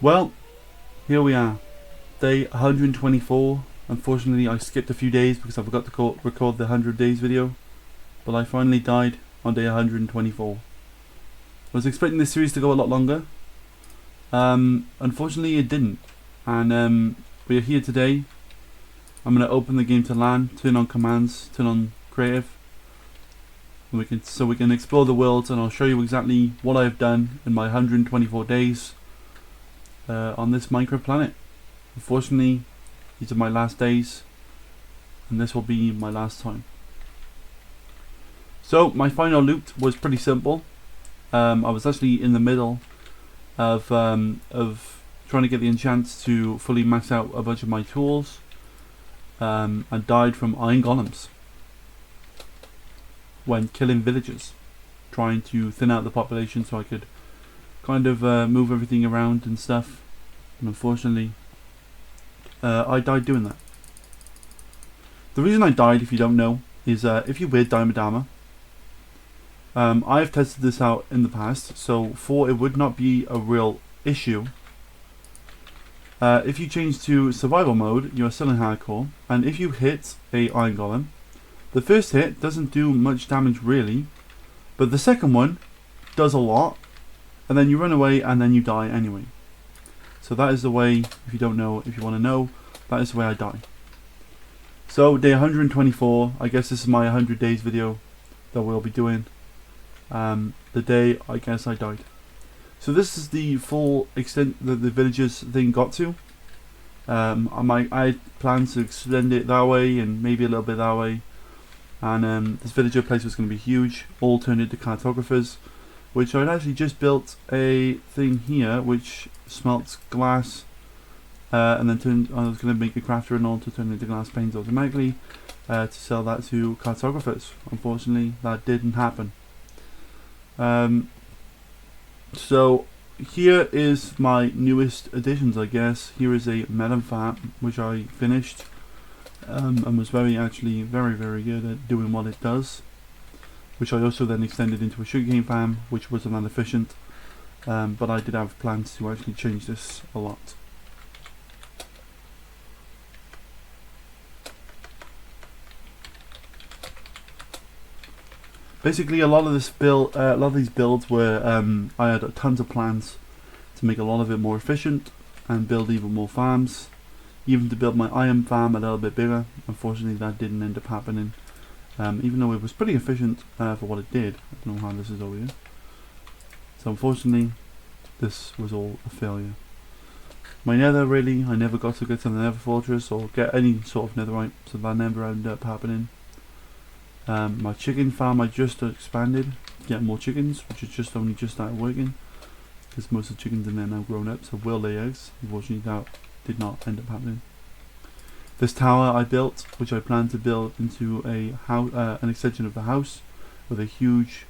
Well, here we are. Day 124. Unfortunately, I skipped a few days because I forgot to record the 100 days video. But I finally died on day 124. I was expecting this series to go a lot longer. Unfortunately, it didn't. And we are here today. I'm going to open the game to LAN, turn on commands, turn on creative. And we can explore the world, and I'll show you exactly what I've done in my 124 days on this Minecraft planet. Unfortunately, these are my last days, and this will be my last time. So my final loot was pretty simple. I was actually in the middle of trying to get the enchant to fully max out a bunch of my tools, and died from iron golems when killing villagers, trying to thin out the population so I could kind of move everything around and stuff. And unfortunately, I died doing that. The reason I died, if you don't know, is if you wear diamond armor. I've tested this out in the past, so for it would not be a real issue. If you change to survival mode, you are still in hardcore, and if you hit a iron golem, the first hit doesn't do much damage really, but the second one does a lot, and then you run away and then you die anyway. So that is the way, if you don't know, if you want to know, that is the way I die. So day 124, I guess this is my 100 days video that we'll be doing. The day I guess I died. So this is the full extent that the villagers thing got to. I planned to extend it that way and maybe a little bit that way. And this villager place was going to be huge, all turned into cartographers, which I'd actually just built a thing here which smelts glass, and then I was going to make a crafter and all to turn into glass panes automatically, to sell that to cartographers. Unfortunately, that didn't happen. So here is my newest additions, I guess. Here is a melon farm which I finished, and was actually very good at doing what it does, which I also then extended into a sugarcane farm, which was not efficient, but I did have plans to actually change this a lot. Basically, a lot of these builds were I had tons of plans to make a lot of it more efficient and build even more farms, even to build my iron farm a little bit bigger. Unfortunately, that didn't end up happening, even though it was pretty efficient for what it did. I don't know how this is over here. So unfortunately, this was all a failure. My nether, really, I never got to get to the nether fortress or get any sort of netherite, so that never ended up happening. My chicken farm I just expanded to get more chickens, which is only just started working, because most of the chickens in there now grown up, so will lay eggs. Unfortunately, that did not end up happening. This tower I built, which I plan to build into a house, an extension of the house, with a huge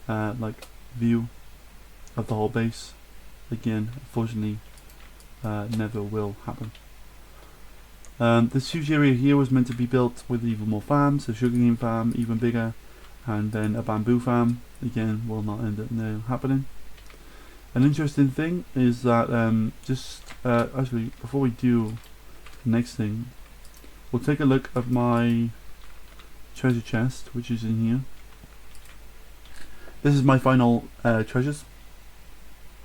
like view of the whole base. Again, unfortunately, never will happen. This huge area here was meant to be built with even more farms, a sugarcane farm even bigger, and then a bamboo farm. Again, will not end up happening. An interesting thing is that actually, before we do the next thing, we'll take a look at my treasure chest, which is in here. This is my final treasures,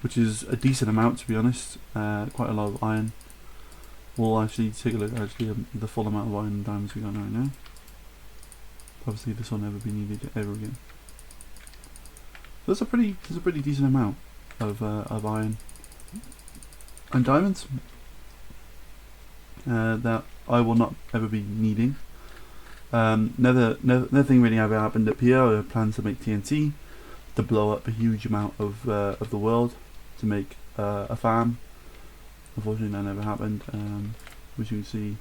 which is a decent amount, to be honest. Quite a lot of iron. We'll actually take a look at the full amount of iron and diamonds we got right now. Obviously, this will never be needed ever again. There's a pretty decent amount of iron and diamonds that I will not ever be needing. Nothing really ever happened up here. I plan to make TNT to blow up a huge amount of the world to make a farm. Unfortunately, that never happened. As you can see,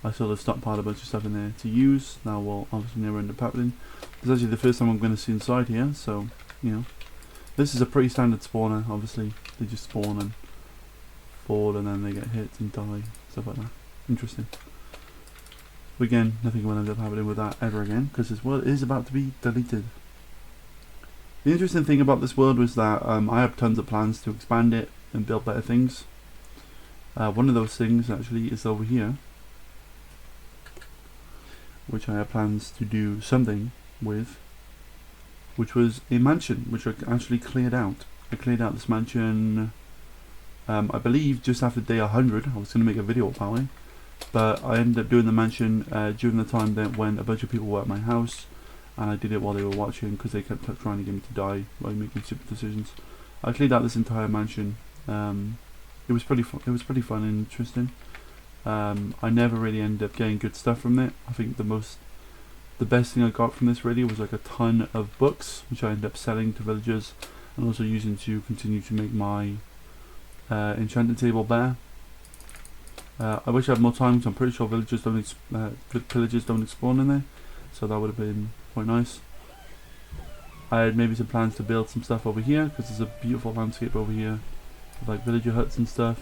I sort of stockpiled a bunch of stuff in there to use. Now will obviously never end up happening. It's actually the first time I'm going to see inside here, so you know, this is a pretty standard spawner. Obviously, they just spawn and fall, and then they get hit and die, stuff like that. Interesting. But again, nothing will end up happening with that ever again, because this world is about to be deleted. The interesting thing about this world was that I have tons of plans to expand it and build better things. One of those things actually is over here, which I have plans to do something with, which was a mansion, which I actually cleared out. I cleared out this mansion, I believe just after day 100. I was going to make a video about it, but I ended up doing the mansion during the time that when a bunch of people were at my house, and I did it while they were watching because they kept trying to get me to die by making stupid decisions. I cleared out this entire mansion. It was pretty fun. It was pretty fun and interesting. I never really ended up getting good stuff from it. I think the best thing I got from this really was like a ton of books, which I ended up selling to villagers and also using to continue to make my enchanted table better. I wish I had more time because I'm pretty sure villagers don't spawn in there, so that would have been quite nice. I had maybe some plans to build some stuff over here because there's a beautiful landscape over here with like villager huts and stuff,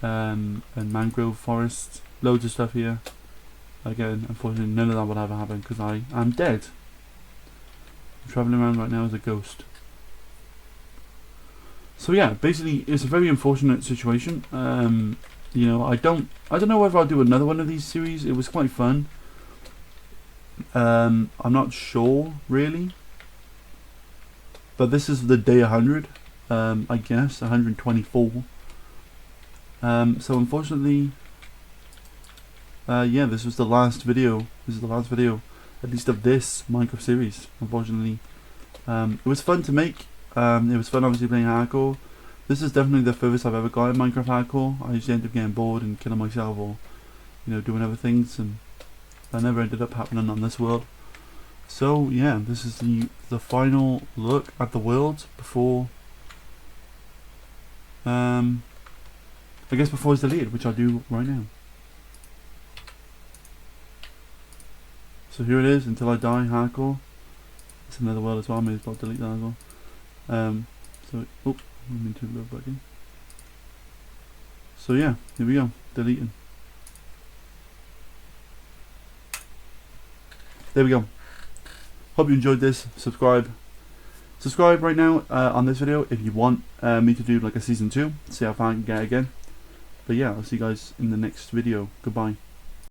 and mangrove forests, loads of stuff here. Again, unfortunately none of that will ever happen because I am dead. I'm travelling around right now as a ghost. So yeah, basically it's a very unfortunate situation. You know, I don't know whether I'll do another one of these series. It was quite fun. I'm not sure really, but this is the day 100, I guess 124. So unfortunately, yeah, this was the last video. This is the last video, at least of this Minecraft series. Unfortunately, it was fun to make. It was fun, obviously, playing hardcore. This is definitely the furthest I've ever got in Minecraft hardcore. I usually end up getting bored and killing myself, or you know, doing other things, and that never ended up happening on this world. So yeah, this is the final look at the world before, I guess before it's deleted, which I'll do right now. So here it is, until I die, hardcore. It's another world as well. I may as well delete that as well. So oh, I'm into the back in. So yeah, here we go, deleting. There we go. Hope you enjoyed this. Subscribe right now on this video if you want me to do like a season 2. See how far I can get again. But yeah, I'll see you guys in the next video. Goodbye.